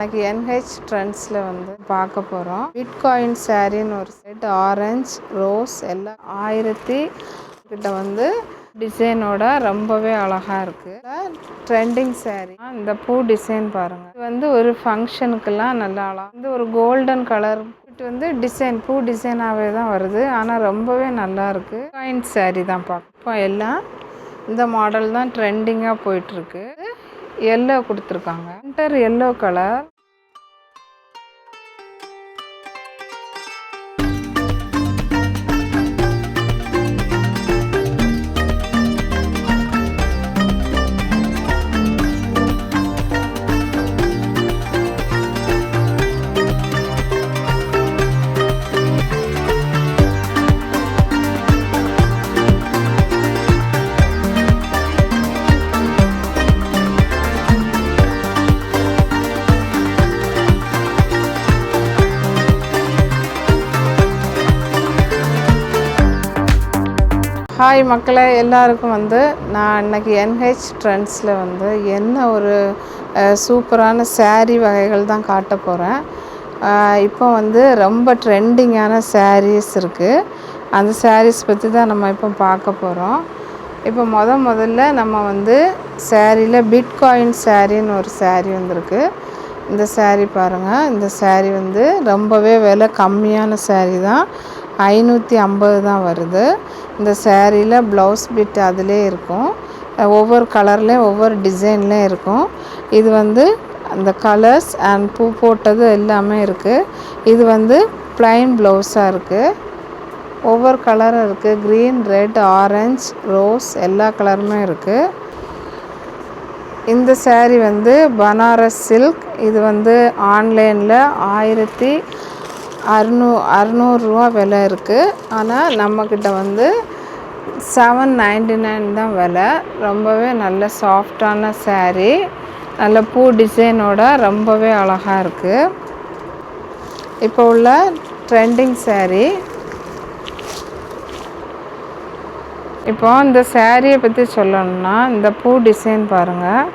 எனக்கு NH ட்ரெண்ட்ஸில் வந்து பார்க்க போகிறோம். பிட்காயின் சாரின்னு ஒரு செட் ஆரஞ்சு ரோஸ் எல்லாம் 1000 கிட்ட வந்து டிசைனோட ரொம்பவே அழகாக இருக்குது. ட்ரெண்டிங் சாரீ. இந்த பூ டிசைன் பாருங்கள். இது வந்து ஒரு ஃபங்க்ஷனுக்கெல்லாம் நல்லா அழகாக வந்து ஒரு கோல்டன் கலர் வந்து டிசைன் பூ டிசைனாகவே தான் வருது. ஆனால் ரொம்பவே நல்லா இருக்குது. காயின் சாரீ தான் பார்க்க. இப்போ எல்லாம் இந்த மாடல் தான் ட்ரெண்டிங்காக போயிட்டுருக்கு. எல்லோ கொடுத்துருக்காங்க. Centre yellow colour. ஹாய் மக்களே, எல்லாருக்கும் வந்து நான் இன்றைக்கி NH ட்ரெண்ட்ஸில் வந்து என்ன ஒரு சூப்பரான சாரீ வகைகள் தான் காட்ட போகிறேன். இப்போ வந்து ரொம்ப ட்ரெண்டிங்கான சாரீஸ் இருக்குது. அந்த சாரீஸ் பற்றி தான் நம்ம இப்போ பார்க்க போகிறோம். இப்போ முதல்ல நம்ம வந்து சாரியில் பிட்காயின் சாரின்னு ஒரு சாரீ வந்திருக்கு. இந்த சாரீ பாருங்கள். இந்த சாரீ வந்து ரொம்பவே விலை கம்மியான சாரீ தான். 550 தான் வருது. இந்த சாரியில் ப்ளவுஸ் பிட் அதிலே இருக்கும். ஒவ்வொரு கலர்லேயும் ஒவ்வொரு டிசைன்லேயும் இருக்கும். இது வந்து அந்த கலர்ஸ் அண்ட் பூ போட்டது எல்லாமே இருக்குது. இது வந்து ப்ளைன் ப்ளவுஸாக இருக்குது. ஒவ்வொரு கலரும் இருக்குது. க்ரீன், ரெட், ஆரஞ்சு, ரோஸ் எல்லா கலருமே இருக்குது. இந்த சாரீ வந்து பனாரஸ் சில்க். இது வந்து ஆன்லைனில் 1600 விலை இருக்குது. ஆனால் நம்மக்கிட்ட வந்து 799 தான் விலை. ரொம்பவே நல்ல சாஃப்டான சாரீ. நல்ல பூ டிசைனோட ரொம்பவே அழகாக இருக்குது. இப்போ உள்ள ட்ரெண்டிங் சாரீ. இப்போ இந்த சாரியை பற்றி சொல்லணும்னா, இந்த பூ டிசைன் பாருங்கள்.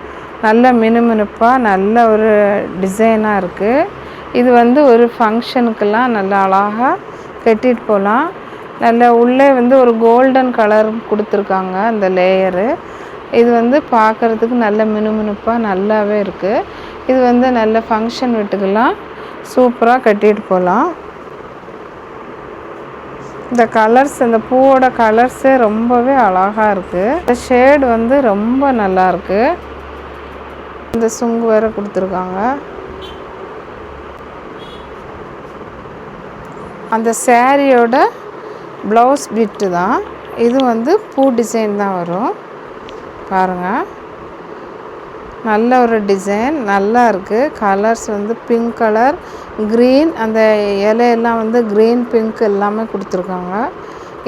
நல்ல மினுமினுப்பாக நல்ல ஒரு டிசைனாக இருக்குது. இது வந்து ஒரு ஃபங்க்ஷனுக்கெல்லாம் நல்லா அழகாக கட்டிட்டு போகலாம். நல்ல உள்ளே வந்து ஒரு கோல்டன் கலர் கொடுத்துருக்காங்க அந்த லேயரு. இது வந்து பார்க்குறதுக்கு நல்ல மினுமினுப்பாக நல்லாவே இருக்குது. இது வந்து நல்ல ஃபங்க்ஷன் வீட்டுக்கெல்லாம் சூப்பராக கட்டிட்டு போகலாம். இந்த கலர்ஸ், இந்த பூவோட கலர்ஸே ரொம்பவே அழகாக இருக்குது. இந்த ஷேடு வந்து ரொம்ப நல்லாயிருக்கு. இந்த சுங்கு வேறு கொடுத்துருக்காங்க. அந்த சாரியோட ப்ளவுஸ் பிட்டு தான் இது. வந்து பூ டிசைன் தான் வரும் பாருங்கள். நல்ல ஒரு டிசைன் நல்லா இருக்குது. கலர்ஸ் வந்து பிங்க் கலர், க்ரீன், அந்த இலையெல்லாம் வந்து க்ரீன் பிங்க் எல்லாமே கொடுத்துருக்காங்க.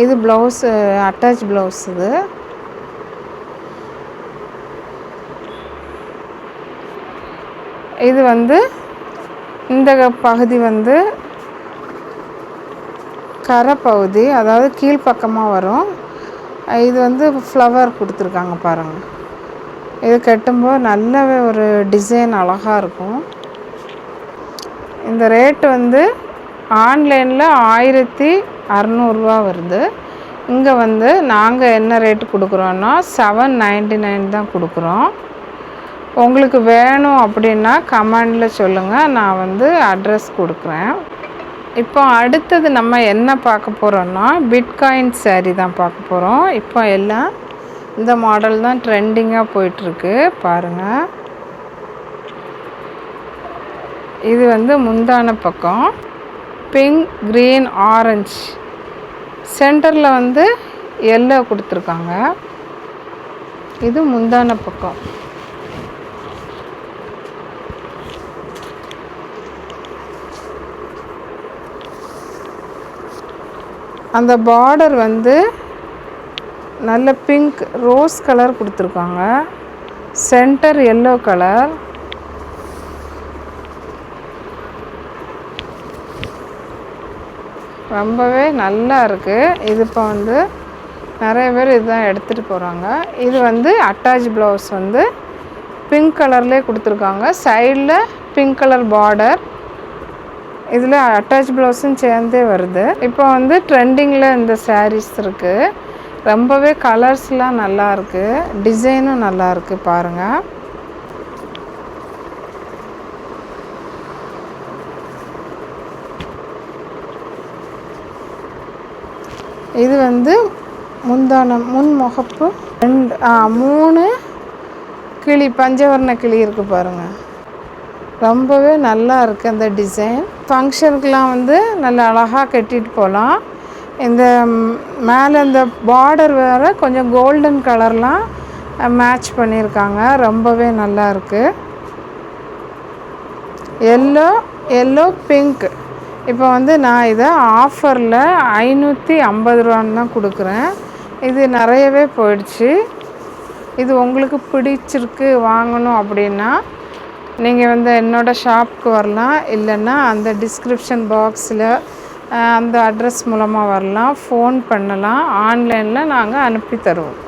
இது ப்ளவுஸு அட்டாச் ப்ளவுஸ். இது வந்து இந்த பகுதி வந்து கரை பகுதி, அதாவது கீழ்ப்பக்கமாக வரும். இது வந்து ஃப்ளவர் கொடுத்துருக்காங்க பாருங்கள். இது கட்டும்போது நல்லாவே ஒரு டிசைன் அழகாக இருக்கும். இந்த ரேட்டு வந்து ஆன்லைனில் 1600 வருது. இங்கே வந்து நாங்கள் என்ன ரேட்டு கொடுக்குறோன்னா 799 தான் கொடுக்குறோம். உங்களுக்கு வேணும் அப்படின்னா கமெண்டில் சொல்லுங்கள். நான் வந்து அட்ரஸ் கொடுக்குறேன். இப்போ அடுத்தது நம்ம என்ன பார்க்க போகிறோன்னா பிட்காயின் சாரீ தான் பார்க்க போகிறோம். இப்போ எல்லாம் இந்த மாடல் தான் ட்ரெண்டிங்காக போயிட்டுருக்கு பாருங்கள். இது வந்து முந்தான பக்கம் பிங்க், க்ரீன், ஆரஞ்சு, சென்டரில் வந்து எல்லோ கொடுத்துருக்காங்க. இது முந்தான பக்கம். அந்த பார்டர் வந்து நல்ல பிங்க் ரோஸ் கலர் கொடுத்துருக்காங்க. Centre yellow colour. ரொம்பவே நல்லா இருக்குது. இது இப்போ வந்து நிறைய பேர் இதுதான் எடுத்துகிட்டு போகிறாங்க. இது வந்து அட்டாச் ப்ளவுஸ் வந்து பிங்க் கலர்லேயே கொடுத்துருக்காங்க. சைடில் பிங்க் கலர் பார்டர். இதில் அட்டாச் ப்ளவுஸும் சேர்ந்தே வருது. இப்போ வந்து ட்ரெண்டிங்கில் இந்த சாரீஸ் இருக்குது. ரொம்பவே கலர்ஸ்லாம் நல்லாயிருக்கு, டிசைனும் நல்லாயிருக்கு பாருங்கள். இது வந்து முந்தானம் முன் முகப்பு 3 கிளி பஞ்சவர்ண கிளி இருக்குது பாருங்கள். ரொம்பவே நல்லா இருக்குது அந்த டிசைன். ஃபங்க்ஷனுக்கெலாம் வந்து நல்லா அழகாக கட்டிட்டு போகலாம். இந்த மேலே இந்த பார்டர் வேறு கொஞ்சம் கோல்டன் கலர்லாம் மேட்ச் பண்ணியிருக்காங்க. ரொம்பவே நல்லா இருக்குது. Yellow pink. இப்போ வந்து நான் இதை ஆஃபரில் 550 ரூபான்னு தான் கொடுக்குறேன். இது நிறையவே போயிடுச்சு. இது உங்களுக்கு பிடிச்சிருக்கு வாங்கணும் அப்படின்னா நீங்கள் வந்து என்னோடய ஷாப்புக்கு வரலாம். இல்லைன்னா அந்த டிஸ்கிரிப்ஷன் பாக்ஸில் அந்த அட்ரஸ் மூலமாக வரலாம், ஃபோன் பண்ணலாம். ஆன்லைனில் நாங்கள் அனுப்பி தருவோம்.